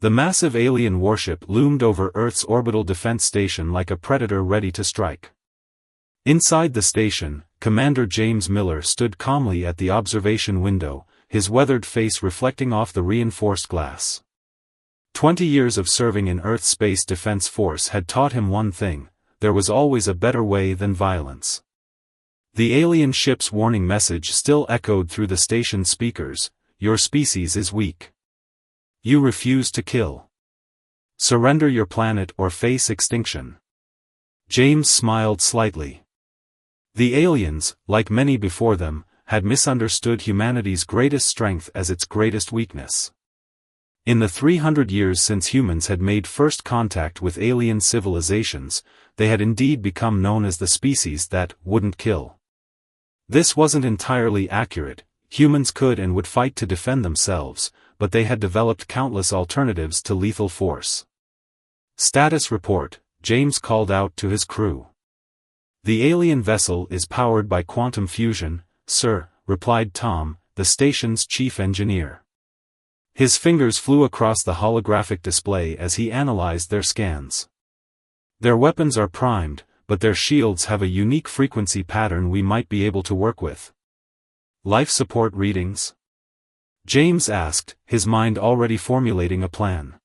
The massive alien warship loomed over Earth's orbital defense station like a predator ready to strike. Inside the station, Commander James Miller stood calmly at the observation window, his weathered face reflecting off the reinforced glass. 20 years of serving in Earth's Space Defense Force had taught him one thing: there was always a better way than violence. The alien ship's warning message still echoed through the station's speakers: "Your species is weak. You refuse to kill. Surrender your planet or face extinction." James smiled slightly. The aliens, like many before them, had misunderstood humanity's greatest strength as its greatest weakness. In the 300 years since humans had made first contact with alien civilizations, they had indeed become known as the species that wouldn't kill. This wasn't entirely accurate. Humans could and would fight to defend themselves, but they had developed countless alternatives to lethal force. "Status report," James called out to his crew. "The alien vessel is powered by quantum fusion, sir," replied Tom, the station's chief engineer. His fingers flew across the holographic display as he analyzed their scans. "Their weapons are primed, but their shields have a unique frequency pattern we might be able to work with." "Life support readings?" James asked, his mind already formulating a plan.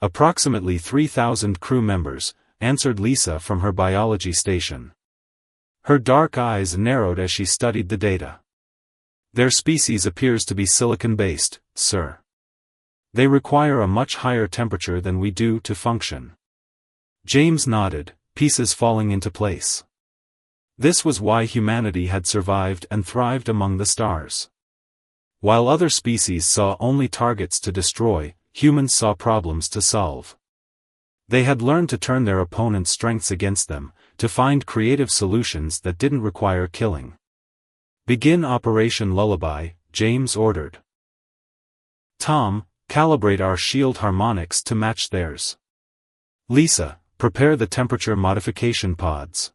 "Approximately 3,000 crew members," answered Lisa from her biology station. Her dark eyes narrowed as she studied the data. "Their species appears to be silicon-based, sir. They require a much higher temperature than we do to function." James nodded, pieces falling into place. This was why humanity had survived and thrived among the stars. While other species saw only targets to destroy, humans saw problems to solve. They had learned to turn their opponents' strengths against them, to find creative solutions that didn't require killing. "Begin Operation Lullaby," James ordered. "Tom, calibrate our shield harmonics to match theirs. Lisa, prepare the temperature modification pods.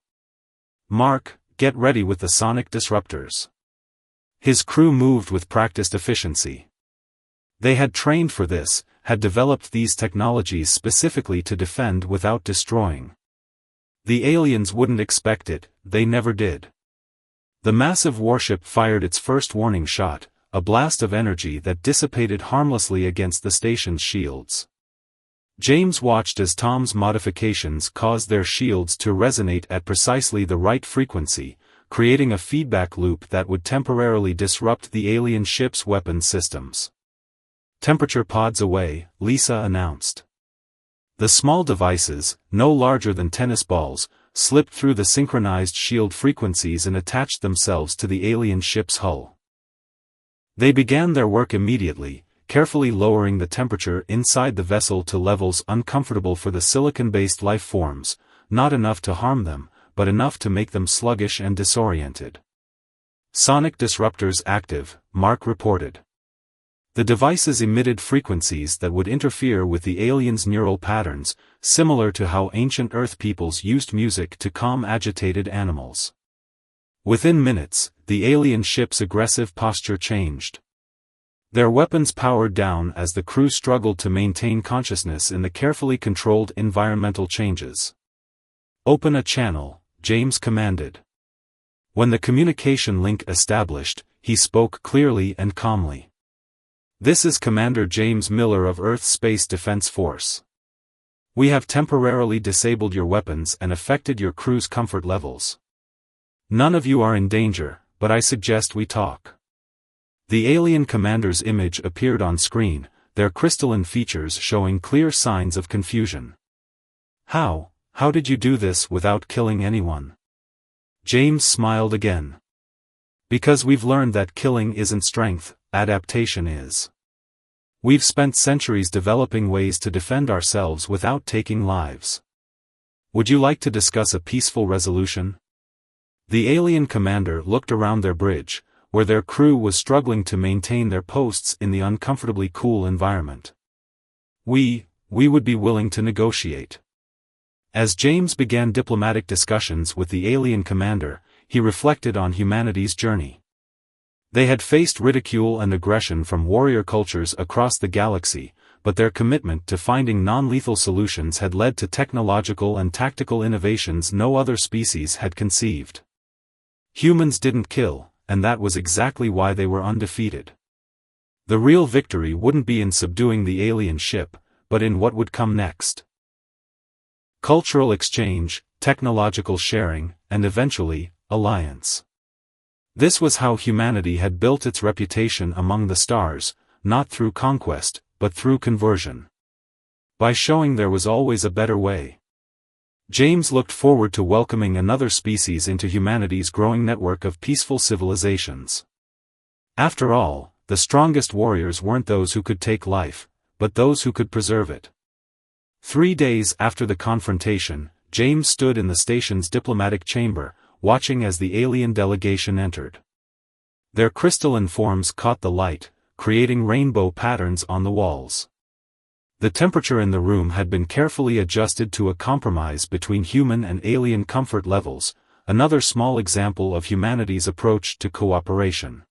Mark, get ready with the sonic disruptors." His crew moved with practiced efficiency. They had trained for this, had developed these technologies specifically to defend without destroying. The aliens wouldn't expect it, they never did. The massive warship fired its first warning shot, a blast of energy that dissipated harmlessly against the station's shields. James watched as Tom's modifications caused their shields to resonate at precisely the right frequency, creating a feedback loop that would temporarily disrupt the alien ship's weapons systems. "Temperature pods away," Lisa announced. The small devices, no larger than tennis balls, slipped through the synchronized shield frequencies and attached themselves to the alien ship's hull. They began their work immediately, carefully lowering the temperature inside the vessel to levels uncomfortable for the silicon-based life forms, not enough to harm them, but enough to make them sluggish and disoriented. "Sonic disruptors active," Mark reported. The devices emitted frequencies that would interfere with the aliens' neural patterns, similar to how ancient Earth peoples used music to calm agitated animals. Within minutes, the alien ship's aggressive posture changed. Their weapons powered down as the crew struggled to maintain consciousness in the carefully controlled environmental changes. "Open a channel," James commanded. When the communication link established, he spoke clearly and calmly. "This is Commander James Miller of Earth's Space Defense Force. We have temporarily disabled your weapons and affected your crew's comfort levels. None of you are in danger, but I suggest we talk." The alien commander's image appeared on screen, their crystalline features showing clear signs of confusion. How did you do this without killing anyone?" James smiled again. "Because we've learned that killing isn't strength, adaptation is. We've spent centuries developing ways to defend ourselves without taking lives. Would you like to discuss a peaceful resolution?" The alien commander looked around their bridge, where their crew was struggling to maintain their posts in the uncomfortably cool environment. We would be willing to negotiate." As James began diplomatic discussions with the alien commander, he reflected on humanity's journey. They had faced ridicule and aggression from warrior cultures across the galaxy, but their commitment to finding non-lethal solutions had led to technological and tactical innovations no other species had conceived. Humans didn't kill, and that was exactly why they were undefeated. The real victory wouldn't be in subduing the alien ship, but in what would come next. Cultural exchange, technological sharing, and eventually, alliance. This was how humanity had built its reputation among the stars, not through conquest, but through conversion. By showing there was always a better way. James looked forward to welcoming another species into humanity's growing network of peaceful civilizations. After all, the strongest warriors weren't those who could take life, but those who could preserve it. 3 days after the confrontation, James stood in the station's diplomatic chamber, watching as the alien delegation entered. Their crystalline forms caught the light, creating rainbow patterns on the walls. The temperature in the room had been carefully adjusted to a compromise between human and alien comfort levels, another small example of humanity's approach to cooperation.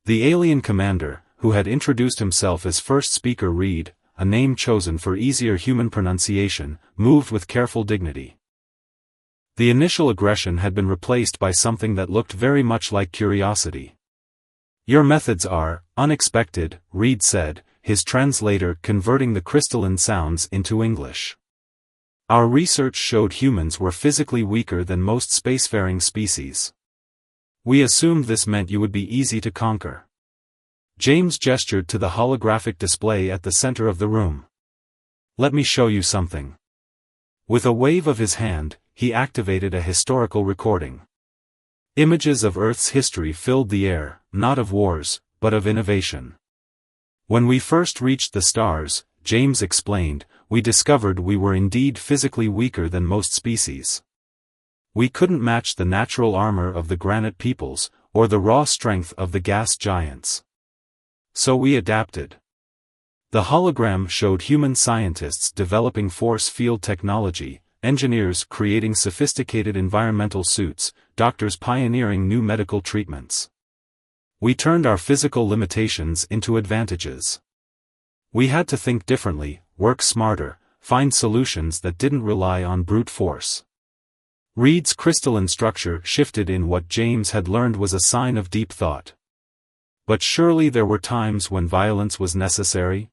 The alien commander, who had introduced himself as first speaker Reed, a name chosen for easier human pronunciation, moved with careful dignity. The initial aggression had been replaced by something that looked very much like curiosity. "Your methods are unexpected," Reed said, his translator converting the crystalline sounds into English. "Our research showed humans were physically weaker than most spacefaring species. We assumed this meant you would be easy to conquer." James gestured to the holographic display at the center of the room. "Let me show you something." With a wave of his hand, he activated a historical recording. Images of Earth's history filled the air, not of wars, but of innovation. "When we first reached the stars," James explained, "we discovered we were indeed physically weaker than most species. We couldn't match the natural armor of the granite peoples, or the raw strength of the gas giants. So we adapted." The hologram showed human scientists developing force field technology, engineers creating sophisticated environmental suits, doctors pioneering new medical treatments. We turned our physical limitations into advantages. We had to think differently, work smarter, find solutions that didn't rely on brute force. Reed's crystalline structure shifted in what James had learned was a sign of deep thought. "But surely there were times when violence was necessary?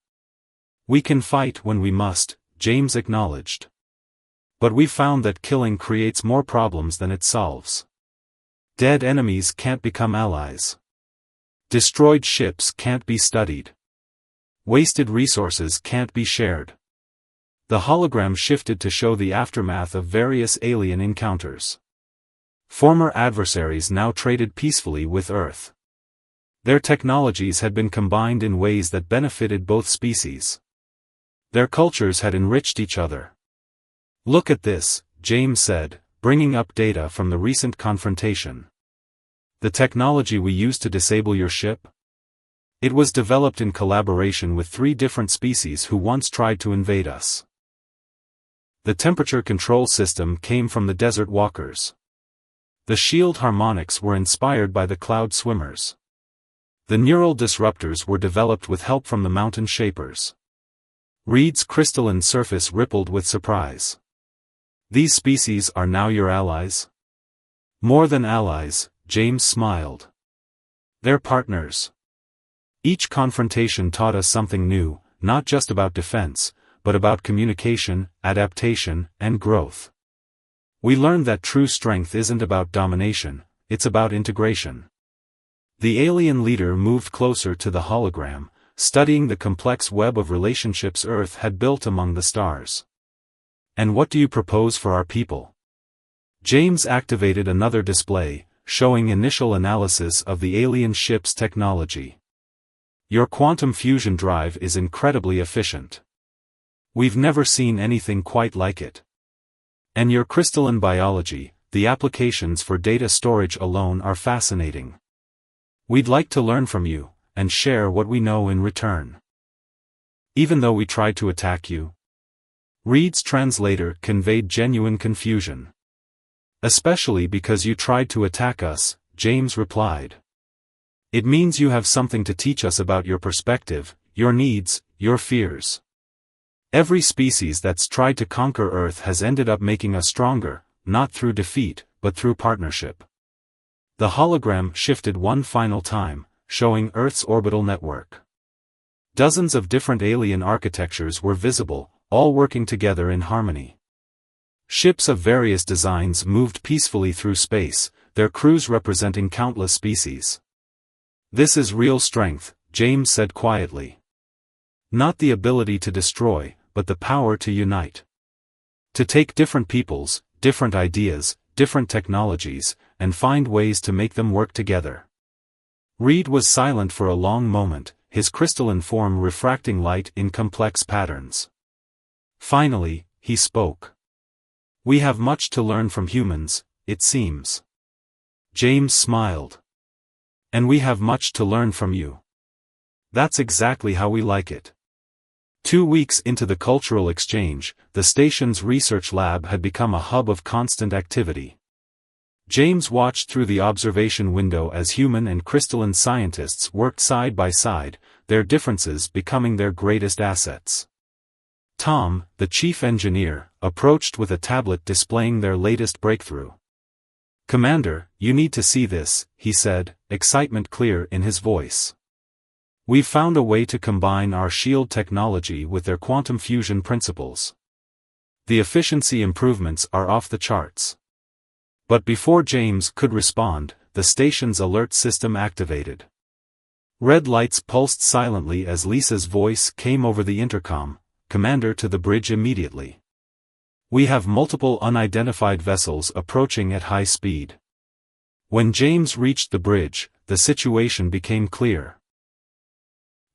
We can fight when we must," James acknowledged. "But we found that killing creates more problems than it solves. Dead enemies can't become allies. Destroyed ships can't be studied. Wasted resources can't be shared." The hologram shifted to show the aftermath of various alien encounters. Former adversaries now traded peacefully with Earth. Their technologies had been combined in ways that benefited both species. Their cultures had enriched each other. "Look at this," James said, bringing up data from the recent confrontation. "The technology we used to disable your ship? It was developed in collaboration with 3 different species who once tried to invade us. The temperature control system came from the desert walkers. The shield harmonics were inspired by the cloud swimmers. The neural disruptors were developed with help from the mountain shapers." Reed's crystalline surface rippled with surprise. "These species are now your allies?" "More than allies," James smiled. "They're partners. Each confrontation taught us something new, not just about defense, but about communication, adaptation, and growth. We learned that true strength isn't about domination, it's about integration." The alien leader moved closer to the hologram, studying the complex web of relationships Earth had built among the stars. "And what do you propose for our people?" James activated another display, showing initial analysis of the alien ship's technology. "Your quantum fusion drive is incredibly efficient. We've never seen anything quite like it. And your crystalline biology, the applications for data storage alone are fascinating. We'd like to learn from you, and share what we know in return." "Even though we tried to attack you?" Reed's translator conveyed genuine confusion. "Especially because you tried to attack us," James replied. "It means you have something to teach us about your perspective, your needs, your fears. Every species that's tried to conquer Earth has ended up making us stronger, not through defeat, but through partnership. The hologram shifted one final time, showing Earth's orbital network. Dozens of different alien architectures were visible, all working together in harmony. Ships of various designs moved peacefully through space, their crews representing countless species. "This is real strength," James said quietly. "Not the ability to destroy, but the power to unite. To take different peoples, different ideas, different technologies, and find ways to make them work together." Reed was silent for a long moment, his crystalline form refracting light in complex patterns. Finally, he spoke. "We have much to learn from humans, it seems." James smiled. "And we have much to learn from you." "That's exactly how we like it." 2 weeks into the cultural exchange, the station's research lab had become a hub of constant activity. James watched through the observation window as human and crystalline scientists worked side by side, their differences becoming their greatest assets. Tom, the chief engineer, approached with a tablet displaying their latest breakthrough. "Commander, you need to see this," he said, excitement clear in his voice. "We've found a way to combine our shield technology with their quantum fusion principles. The efficiency improvements are off the charts." But before James could respond, the station's alert system activated. Red lights pulsed silently as Lisa's voice came over the intercom, "Commander, to the bridge immediately. We have multiple unidentified vessels approaching at high speed." When James reached the bridge, the situation became clear.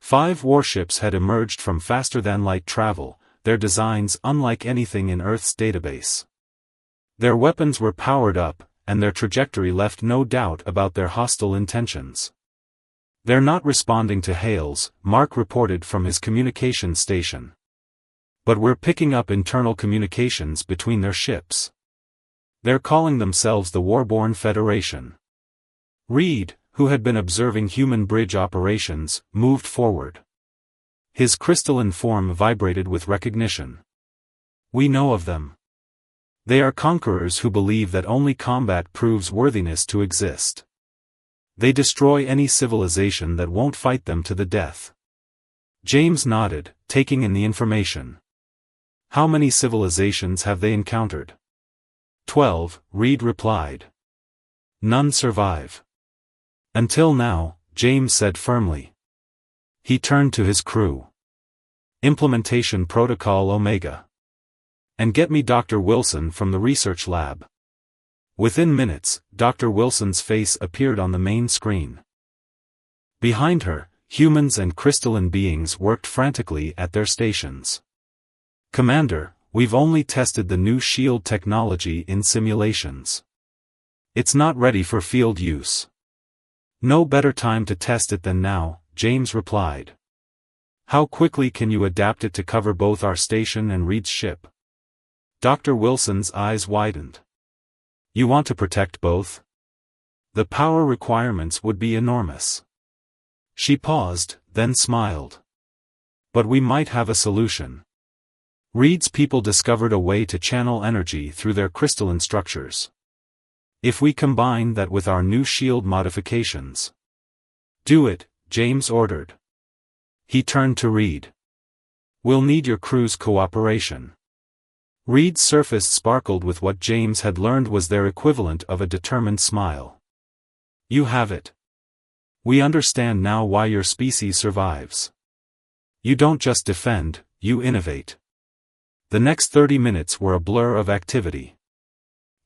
5 warships had emerged from faster-than-light travel, their designs unlike anything in Earth's database. Their weapons were powered up, and their trajectory left no doubt about their hostile intentions. "They're not responding to hails," Mark reported from his communications station. "But we're picking up internal communications between their ships. They're calling themselves the Warborn Federation." Reed, who had been observing human bridge operations, moved forward. His crystalline form vibrated with recognition. "We know of them. They are conquerors who believe that only combat proves worthiness to exist. They destroy any civilization that won't fight them to the death." James nodded, taking in the information. "How many civilizations have they encountered?" 12, Reed replied. "None survive." "Until now," James said firmly. He turned to his crew. "Implementation Protocol Omega. And get me Dr. Wilson from the research lab." Within minutes, Dr. Wilson's face appeared on the main screen. Behind her, humans and crystalline beings worked frantically at their stations. "Commander, we've only tested the new shield technology in simulations. It's not ready for field use." "No better time to test it than now," James replied. "How quickly can you adapt it to cover both our station and Reed's ship?" Dr. Wilson's eyes widened. "You want to protect both? The power requirements would be enormous." She paused, then smiled. "But we might have a solution. Reed's people discovered a way to channel energy through their crystalline structures. If we combine that with our new shield modifications." "Do it," James ordered. He turned to Reed. "We'll need your crew's cooperation." Reed's surface sparkled with what James had learned was their equivalent of a determined smile. "You have it. We understand now why your species survives. You don't just defend, you innovate." The next 30 minutes were a blur of activity.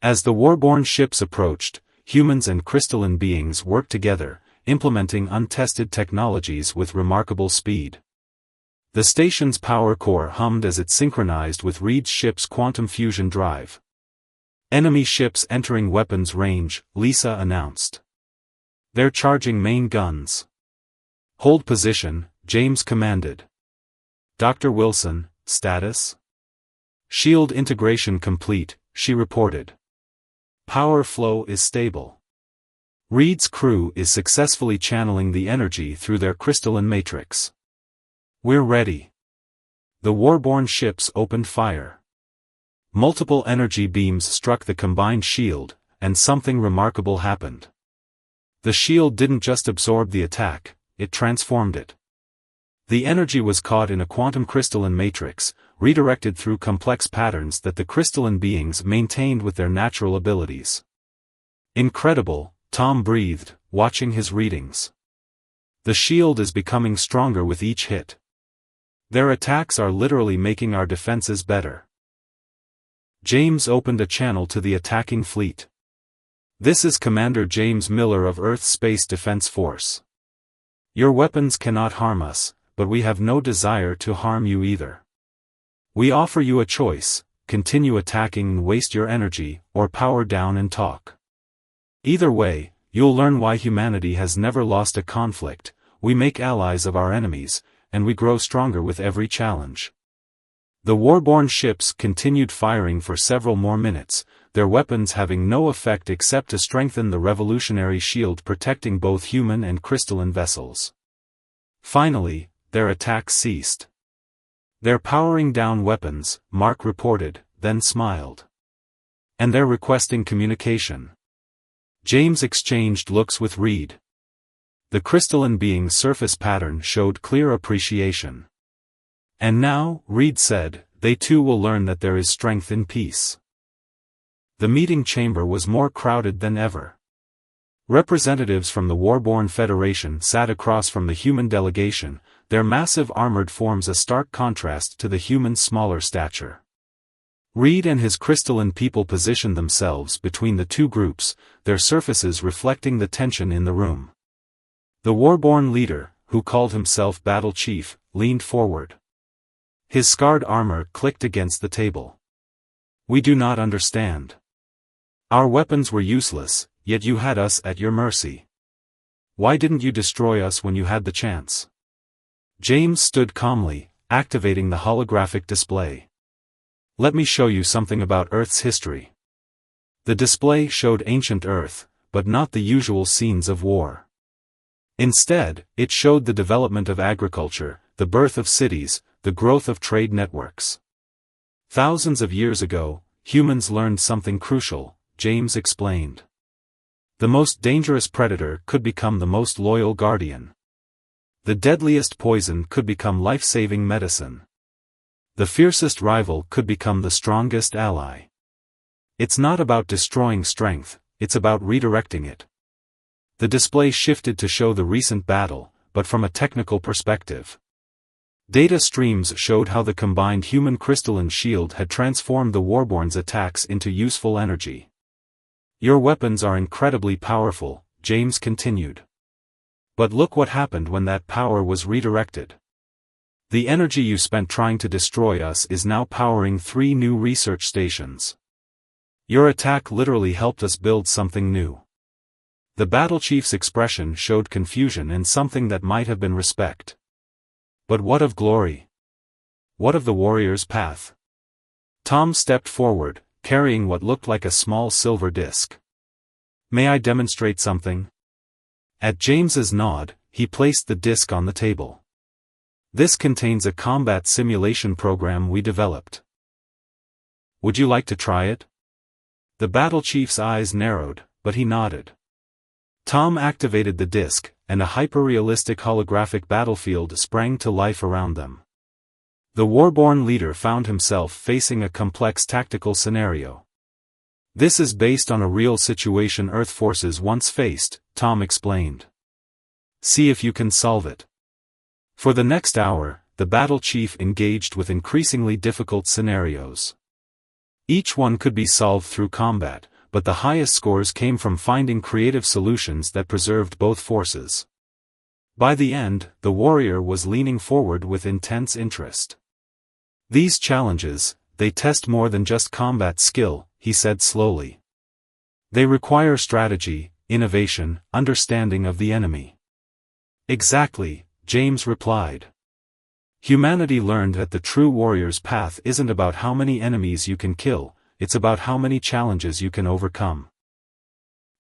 As the warborn ships approached, humans and crystalline beings worked together, implementing untested technologies with remarkable speed. The station's power core hummed as it synchronized with Reed's ship's quantum fusion drive. "Enemy ships entering weapons range," Lisa announced. "They're charging main guns." "Hold position," James commanded. "Dr. Wilson, status?" "Shield integration complete," she reported. "Power flow is stable. Reed's crew is successfully channeling the energy through their crystalline matrix." We're ready. The warborn ships opened fire. Multiple energy beams struck the combined shield, and something remarkable happened. The shield didn't just absorb the attack, it transformed it. The energy was caught in a quantum crystalline matrix, redirected through complex patterns that the crystalline beings maintained with their natural abilities. Incredible, Tom breathed, watching his readings. The shield is becoming stronger with each hit. Their attacks are literally making our defenses better. James opened a channel to the attacking fleet. This is Commander James Miller of Earth's Space Defense Force. Your weapons cannot harm us, but we have no desire to harm you either. We offer you a choice: continue attacking and waste your energy, or power down and talk. Either way, you'll learn why humanity has never lost a conflict. We make allies of our enemies, and we grow stronger with every challenge. The warborn ships continued firing for several more minutes, their weapons having no effect except to strengthen the revolutionary shield protecting both human and crystalline vessels. Finally, their attacks ceased. They're powering down weapons, Mark reported, then smiled. And they're requesting communication. James exchanged looks with Reed. The crystalline being's surface pattern showed clear appreciation. And now, Reed said, they too will learn that there is strength in peace. The meeting chamber was more crowded than ever. Representatives from the Warborn Federation sat across from the human delegation, their massive armored forms a stark contrast to the human's smaller stature. Reed and his crystalline people positioned themselves between the two groups, their surfaces reflecting the tension in the room. The Warborn leader, who called himself Battle Chief, leaned forward. His scarred armor clicked against the table. We do not understand. Our weapons were useless, yet you had us at your mercy. Why didn't you destroy us when you had the chance? James stood calmly, activating the holographic display. Let me show you something about Earth's history. The display showed ancient Earth, but not the usual scenes of war. Instead, it showed the development of agriculture, the birth of cities, the growth of trade networks. Thousands of years ago, humans learned something crucial, James explained. The most dangerous predator could become the most loyal guardian. The deadliest poison could become life-saving medicine. The fiercest rival could become the strongest ally. It's not about destroying strength, it's about redirecting it. The display shifted to show the recent battle, but from a technical perspective. Data streams showed how the combined human crystalline shield had transformed the Warborn's attacks into useful energy. Your weapons are incredibly powerful, James continued. But look what happened when that power was redirected. The energy you spent trying to destroy us is now powering 3 new research stations. Your attack literally helped us build something new. The battle chief's expression showed confusion and something that might have been respect. But what of glory? What of the warrior's path? Tom stepped forward, carrying what looked like a small silver disc. May I demonstrate something? At James's nod, he placed the disc on the table. This contains a combat simulation program we developed. Would you like to try it? The battle chief's eyes narrowed, but he nodded. Tom activated the disc, and a hyper-realistic holographic battlefield sprang to life around them. The Warborn leader found himself facing a complex tactical scenario. This is based on a real situation Earth forces once faced, Tom explained. See if you can solve it. For the next hour, the battle chief engaged with increasingly difficult scenarios. Each one could be solved through combat, but the highest scores came from finding creative solutions that preserved both forces. By the end, the warrior was leaning forward with intense interest. These challenges, they test more than just combat skill, he said slowly. They require strategy, innovation, understanding of the enemy. Exactly, James replied. Humanity learned that the true warrior's path isn't about how many enemies you can kill, it's about how many challenges you can overcome.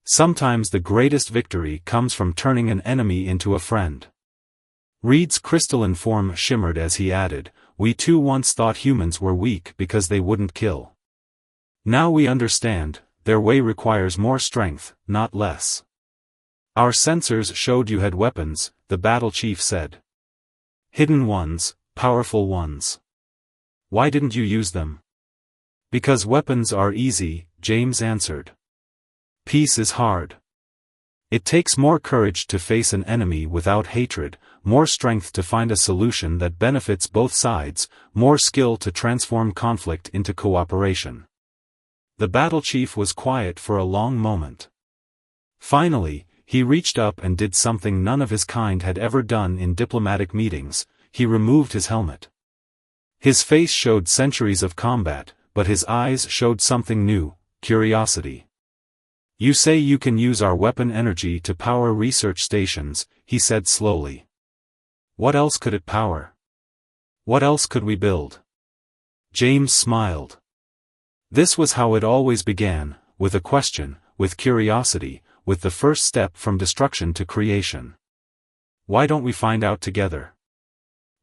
Sometimes the greatest victory comes from turning an enemy into a friend. Reed's crystalline form shimmered as he added, "We too once thought humans were weak because they wouldn't kill. Now we understand, their way requires more strength, not less." "Our sensors showed you had weapons," the battle chief said. "Hidden ones, powerful ones. Why didn't you use them?" "Because weapons are easy," James answered. "Peace is hard. It takes more courage to face an enemy without hatred, more strength to find a solution that benefits both sides, more skill to transform conflict into cooperation." The battle chief was quiet for a long moment. Finally, he reached up and did something none of his kind had ever done in diplomatic meetings. He removed his helmet. His face showed centuries of combat, but his eyes showed something new, curiosity. "You say you can use our weapon energy to power research stations," he said slowly. "What else could it power? What else could we build?" James smiled. This was how it always began, with a question, with curiosity, with the first step from destruction to creation. "Why don't we find out together?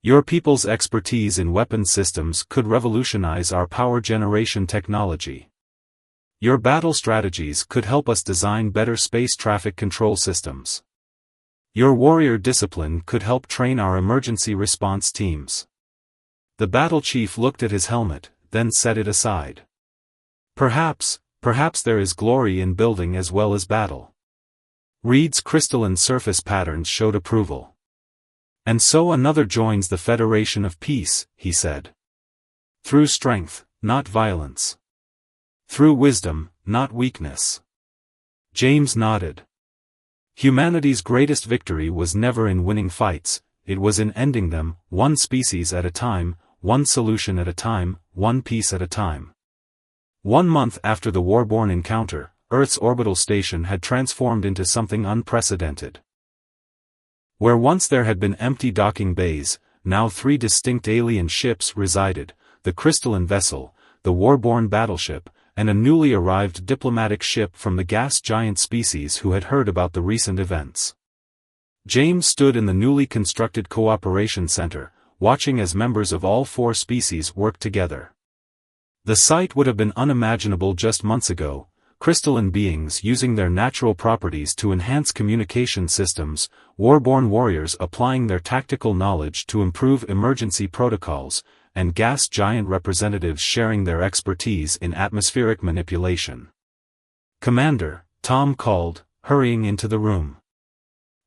Your people's expertise in weapon systems could revolutionize our power generation technology. Your battle strategies could help us design better space traffic control systems. Your warrior discipline could help train our emergency response teams." The battle chief looked at his helmet, then set it aside. Perhaps there is glory in building as well as battle." Reed's crystalline surface patterns showed approval. "And so another joins the Federation of Peace," he said. "Through strength, not violence. Through wisdom, not weakness." James nodded. Humanity's greatest victory was never in winning fights, it was in ending them, one species at a time, one solution at a time, one piece at a time. 1 month after the Warborn encounter, Earth's orbital station had transformed into something unprecedented. Where once there had been empty docking bays, now 3 distinct alien ships resided: the crystalline vessel, the Warborn battleship, and a newly arrived diplomatic ship from the gas giant species who had heard about the recent events. James stood in the newly constructed Cooperation Center, watching as members of all 4 species worked together. The sight would have been unimaginable just months ago: crystalline beings using their natural properties to enhance communication systems, Warborn warriors applying their tactical knowledge to improve emergency protocols, and gas giant representatives sharing their expertise in atmospheric manipulation. "Commander," Tom called, hurrying into the room.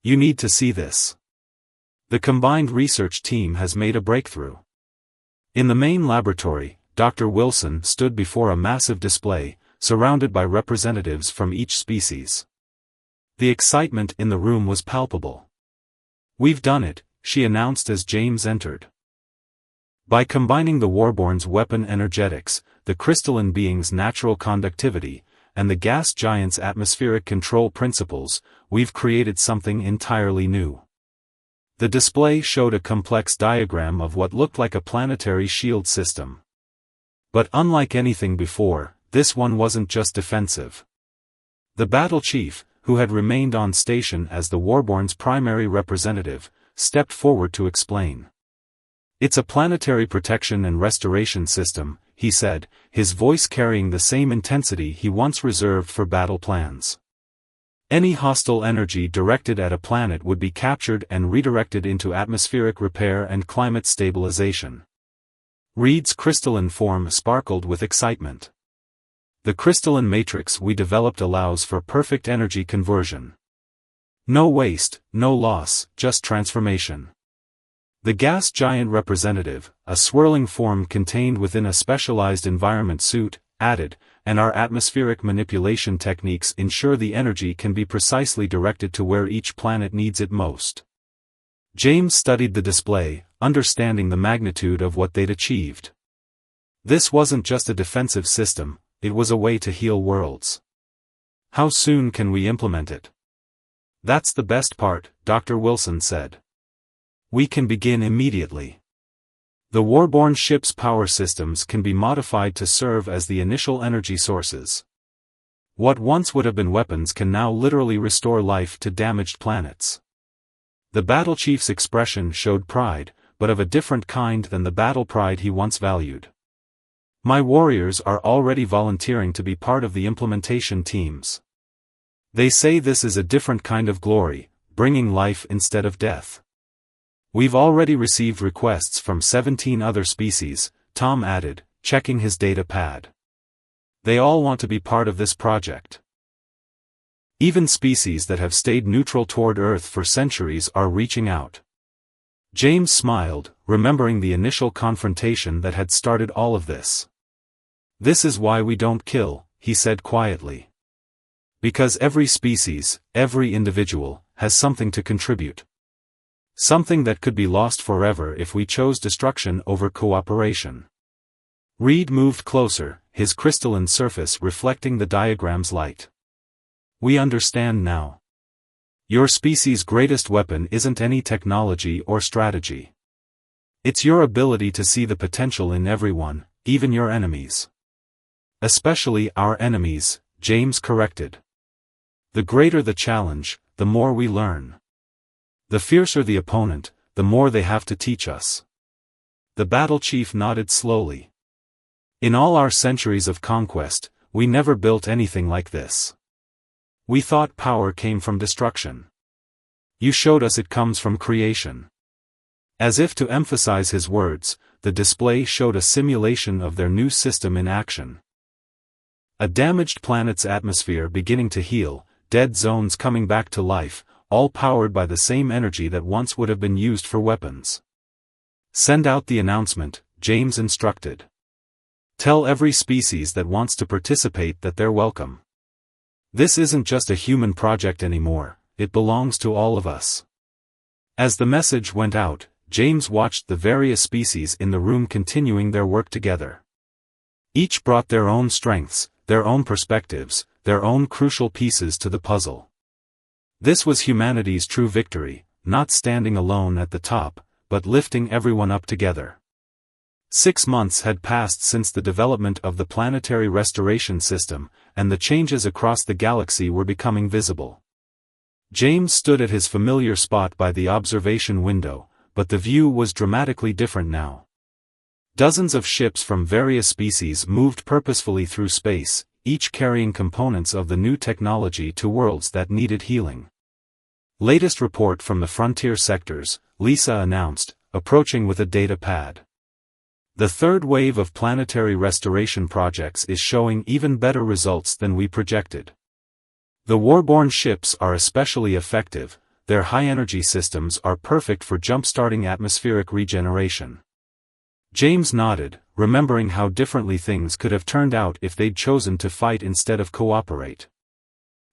"You need to see this. The combined research team has made a breakthrough." In the main laboratory, Dr. Wilson stood before a massive display, surrounded by representatives from each species. The excitement in the room was palpable. "We've done it," she announced as James entered. "By combining the Warborn's weapon energetics, the crystalline being's natural conductivity, and the gas giant's atmospheric control principles, we've created something entirely new." The display showed a complex diagram of what looked like a planetary shield system. But unlike anything before, this one wasn't just defensive. The battle chief, who had remained on station as the Warborn's primary representative, stepped forward to explain. "It's a planetary protection and restoration system," he said, his voice carrying the same intensity he once reserved for battle plans. "Any hostile energy directed at a planet would be captured and redirected into atmospheric repair and climate stabilization." Reed's crystalline form sparkled with excitement. "The crystalline matrix we developed allows for perfect energy conversion. No waste, no loss, just transformation." The gas giant representative, a swirling form contained within a specialized environment suit, added, "And our atmospheric manipulation techniques ensure the energy can be precisely directed to where each planet needs it most." James studied the display, understanding the magnitude of what they'd achieved. This wasn't just a defensive system, it was a way to heal worlds. "How soon can we implement it?" "That's the best part," Dr. Wilson said. "We can begin immediately. The Warborn ship's power systems can be modified to serve as the initial energy sources. What once would have been weapons can now literally restore life to damaged planets. The battle chief's expression showed pride, but of a different kind than the battle pride he once valued. My warriors are already volunteering to be part of the implementation teams. They say this is a different kind of glory, bringing life instead of death. We've already received requests from 17 other species, Tom added, checking his data pad. They all want to be part of this project. Even species that have stayed neutral toward Earth for centuries are reaching out. James smiled, remembering the initial confrontation that had started all of this. This is why we don't kill, he said quietly. Because every species, every individual, has something to contribute. Something that could be lost forever if we chose destruction over cooperation. Reed moved closer, his crystalline surface reflecting the diagram's light. We understand now. Your species' greatest weapon isn't any technology or strategy. It's your ability to see the potential in everyone, even your enemies. Especially our enemies, James corrected. The greater the challenge, the more we learn. The fiercer the opponent, the more they have to teach us. The battle chief nodded slowly. In all our centuries of conquest, we never built anything like this. We thought power came from destruction. You showed us it comes from creation. As if to emphasize his words, the display showed a simulation of their new system in action. A damaged planet's atmosphere beginning to heal, dead zones coming back to life, all powered by the same energy that once would have been used for weapons. Send out the announcement, James instructed. Tell every species that wants to participate that they're welcome. This isn't just a human project anymore, it belongs to all of us. As the message went out, James watched the various species in the room continuing their work together. Each brought their own strengths, their own perspectives, their own crucial pieces to the puzzle. This was humanity's true victory, not standing alone at the top, but lifting everyone up together. 6 months had passed since the development of the planetary restoration system, and the changes across the galaxy were becoming visible. James stood at his familiar spot by the observation window, but the view was dramatically different now. Dozens of ships from various species moved purposefully through space, each carrying components of the new technology to worlds that needed healing. Latest report from the frontier sectors, Lisa announced, approaching with a data pad. The third wave of planetary restoration projects is showing even better results than we projected. The warborne ships are especially effective, their high-energy systems are perfect for jump-starting atmospheric regeneration. James nodded, remembering how differently things could have turned out if they'd chosen to fight instead of cooperate.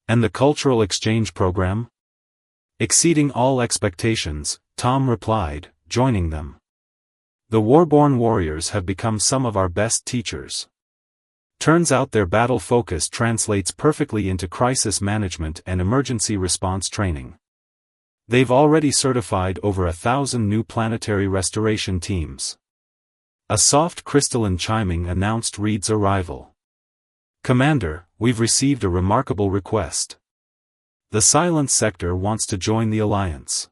And the cultural exchange program? Exceeding all expectations, Tom replied, joining them. The warborne warriors have become some of our best teachers. Turns out their battle focus translates perfectly into crisis management and emergency response training. They've already certified over 1,000 new planetary restoration teams. A soft crystalline chiming announced Reed's arrival. Commander, we've received a remarkable request. The Silent Sector wants to join the Alliance.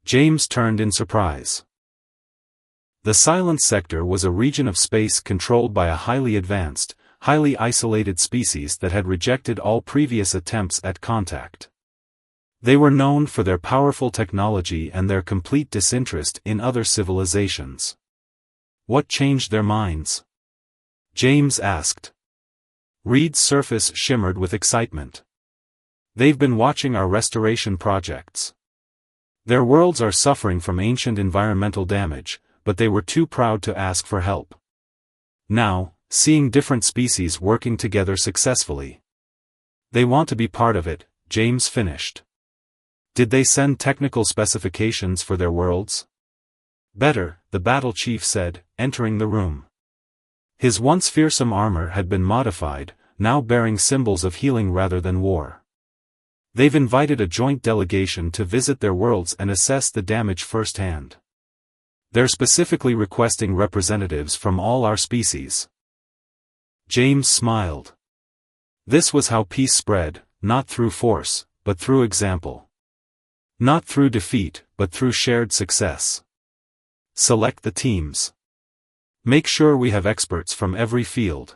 James turned in surprise. The Silent Sector was a region of space controlled by a highly advanced, highly isolated species that had rejected all previous attempts at contact. They were known for their powerful technology and their complete disinterest in other civilizations. What changed their minds? James asked. Reed's surface shimmered with excitement. They've been watching our restoration projects. Their worlds are suffering from ancient environmental damage, but they were too proud to ask for help. Now, seeing different species working together successfully. They want to be part of it, James finished. Did they send technical specifications for their worlds? Better, the battle chief said, entering the room. His once fearsome armor had been modified, now bearing symbols of healing rather than war. They've invited a joint delegation to visit their worlds and assess the damage firsthand. They're specifically requesting representatives from all our species. James smiled. This was how peace spread, not through force, but through example. Not through defeat, but through shared success. Select the teams. Make sure we have experts from every field.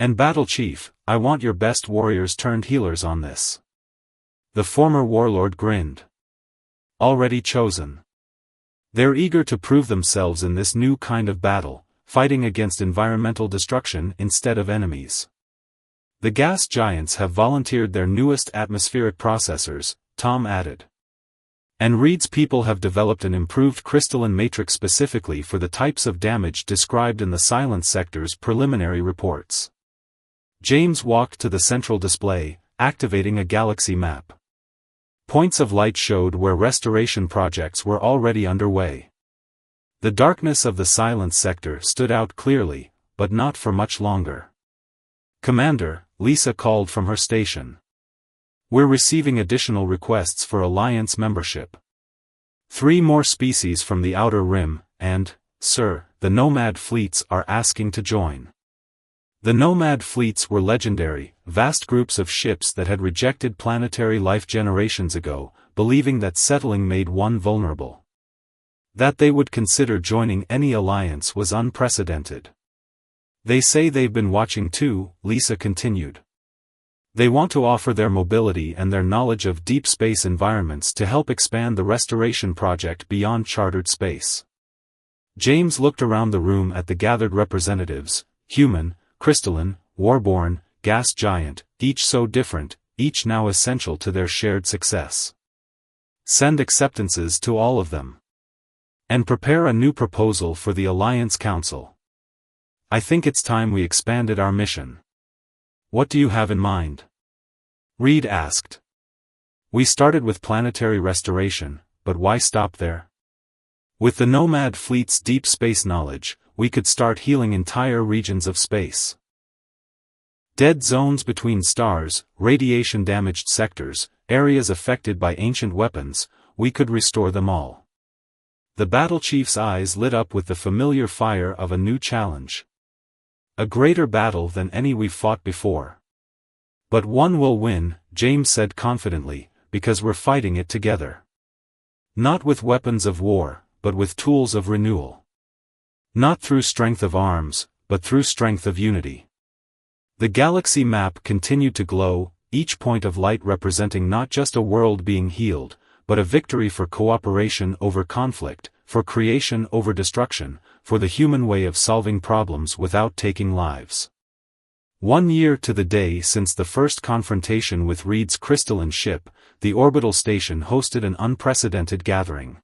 And Battle Chief, I want your best warriors turned healers on this. The former warlord grinned. Already chosen. They're eager to prove themselves in this new kind of battle, fighting against environmental destruction instead of enemies. The gas giants have volunteered their newest atmospheric processors, Tom added. And Reed's people have developed an improved crystalline matrix specifically for the types of damage described in the Silence Sector's preliminary reports. James walked to the central display, activating a galaxy map. Points of light showed where restoration projects were already underway. The darkness of the Silence Sector stood out clearly, but not for much longer. "Commander," Lisa called from her station. "We're receiving additional requests for Alliance membership. 3 more species from the Outer Rim, and, sir, the Nomad fleets are asking to join." The Nomad fleets were legendary, vast groups of ships that had rejected planetary life generations ago, believing that settling made one vulnerable. That they would consider joining any alliance was unprecedented. "They say they've been watching too," Lisa continued. "They want to offer their mobility and their knowledge of deep space environments to help expand the restoration project beyond chartered space." James looked around the room at the gathered representatives, human, crystalline, warborn, gas giant, each so different, each now essential to their shared success. "Send acceptances to all of them. And prepare a new proposal for the Alliance Council. I think it's time we expanded our mission." "What do you have in mind?" Reed asked. "We started with planetary restoration, but why stop there? With the Nomad fleet's deep space knowledge, we could start healing entire regions of space. Dead zones between stars, radiation-damaged sectors, areas affected by ancient weapons, we could restore them all." The Battle Chief's eyes lit up with the familiar fire of a new challenge. "A greater battle than any we've fought before. But one will win," James said confidently, "because we're fighting it together. Not with weapons of war, but with tools of renewal. Not through strength of arms, but through strength of unity." The galaxy map continued to glow, each point of light representing not just a world being healed, but a victory for cooperation over conflict, for creation over destruction, for the human way of solving problems without taking lives. 1 year to the day since the first confrontation with Reed's crystalline ship, the orbital station hosted an unprecedented gathering.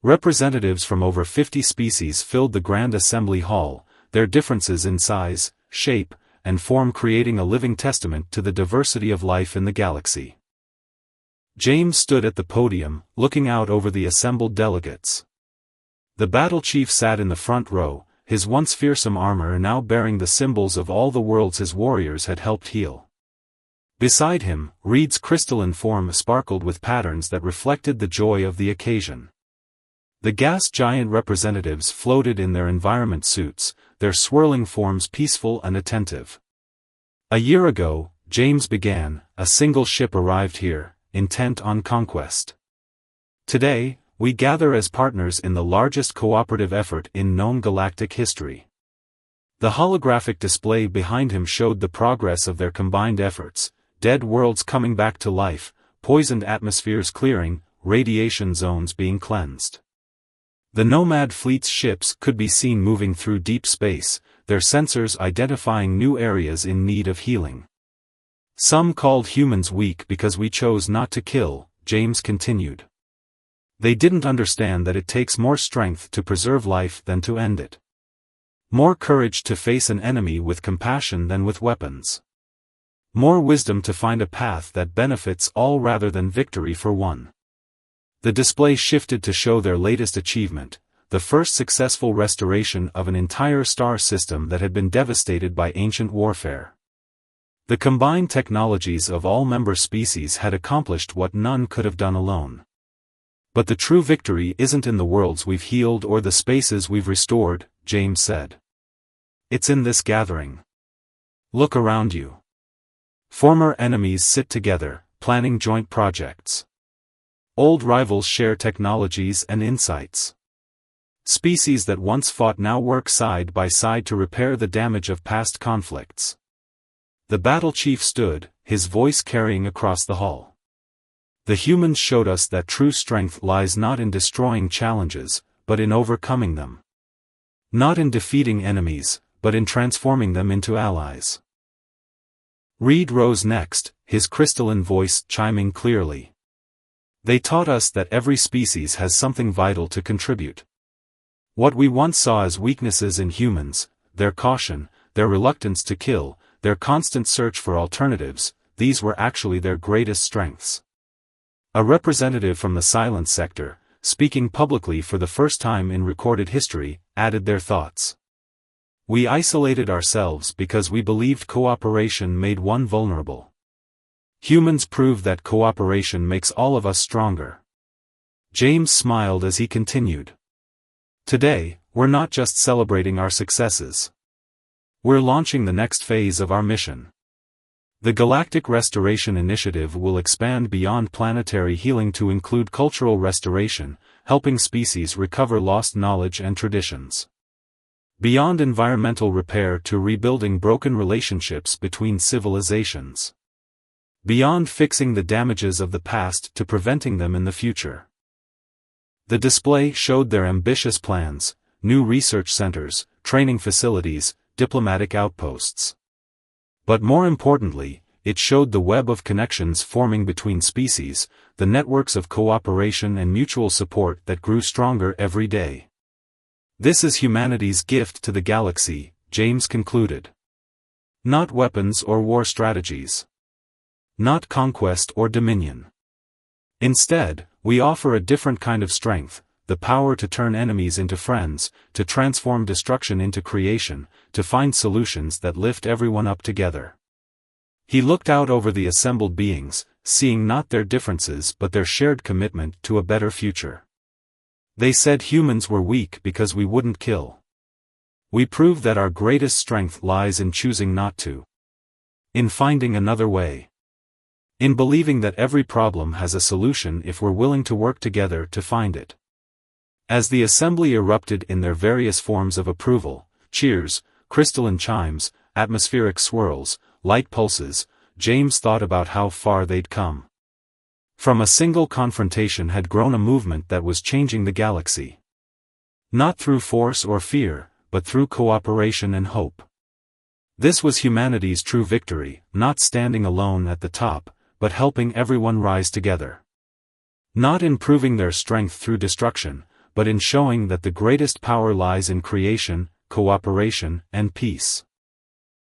Representatives from over 50 species filled the Grand Assembly Hall, their differences in size, shape, and form creating a living testament to the diversity of life in the galaxy. James stood at the podium, looking out over the assembled delegates. The Battle Chief sat in the front row, his once fearsome armor now bearing the symbols of all the worlds his warriors had helped heal. Beside him, Reed's crystalline form sparkled with patterns that reflected the joy of the occasion. The gas giant representatives floated in their environment suits, their swirling forms peaceful and attentive. "A year ago," James began, "a single ship arrived here, intent on conquest. Today, we gather as partners in the largest cooperative effort in known galactic history." The holographic display behind him showed the progress of their combined efforts, dead worlds coming back to life, poisoned atmospheres clearing, radiation zones being cleansed. The Nomad fleet's ships could be seen moving through deep space, their sensors identifying new areas in need of healing. "Some called humans weak because we chose not to kill," James continued. "They didn't understand that it takes more strength to preserve life than to end it. More courage to face an enemy with compassion than with weapons. More wisdom to find a path that benefits all rather than victory for one." The display shifted to show their latest achievement, the first successful restoration of an entire star system that had been devastated by ancient warfare. The combined technologies of all member species had accomplished what none could have done alone. "But the true victory isn't in the worlds we've healed or the spaces we've restored," James said. "It's in this gathering. Look around you. Former enemies sit together, planning joint projects. Old rivals share technologies and insights. Species that once fought now work side by side to repair the damage of past conflicts. The battle chief stood, his voice carrying across the hall. The humans showed us that true strength lies not in destroying challenges, but in overcoming them. Not in defeating enemies, but in transforming them into allies. Reed rose next, his crystalline voice chiming clearly. They taught us that every species has something vital to contribute. What we once saw as weaknesses in humans, their caution, their reluctance to kill, their constant search for alternatives, these were actually their greatest strengths. A representative from the silent sector, speaking publicly for the first time in recorded history, added their thoughts. We isolated ourselves because we believed cooperation made one vulnerable. Humans prove that cooperation makes all of us stronger. James smiled as he continued. Today, we're not just celebrating our successes. We're launching the next phase of our mission. The Galactic Restoration Initiative will expand beyond planetary healing to include cultural restoration, helping species recover lost knowledge and traditions. Beyond environmental repair to rebuilding broken relationships between civilizations. Beyond fixing the damages of the past to preventing them in the future. The display showed their ambitious plans, new research centers, training facilities, diplomatic outposts. But more importantly, it showed the web of connections forming between species, the networks of cooperation and mutual support that grew stronger every day. This is humanity's gift to the galaxy, James concluded. Not weapons or war strategies. Not conquest or dominion. Instead, we offer a different kind of strength, the power to turn enemies into friends, to transform destruction into creation, to find solutions that lift everyone up together. He looked out over the assembled beings, seeing not their differences but their shared commitment to a better future. They said humans were weak because we wouldn't kill. We proved that our greatest strength lies in choosing not to. In finding another way. In believing that every problem has a solution if we're willing to work together to find it. As the assembly erupted in their various forms of approval, cheers, crystalline chimes, atmospheric swirls, light pulses, James thought about how far they'd come. From a single confrontation had grown a movement that was changing the galaxy. Not through force or fear, but through cooperation and hope. This was humanity's true victory, not standing alone at the top, but helping everyone rise together. Not in proving their strength through destruction, but in showing that the greatest power lies in creation, cooperation, and peace.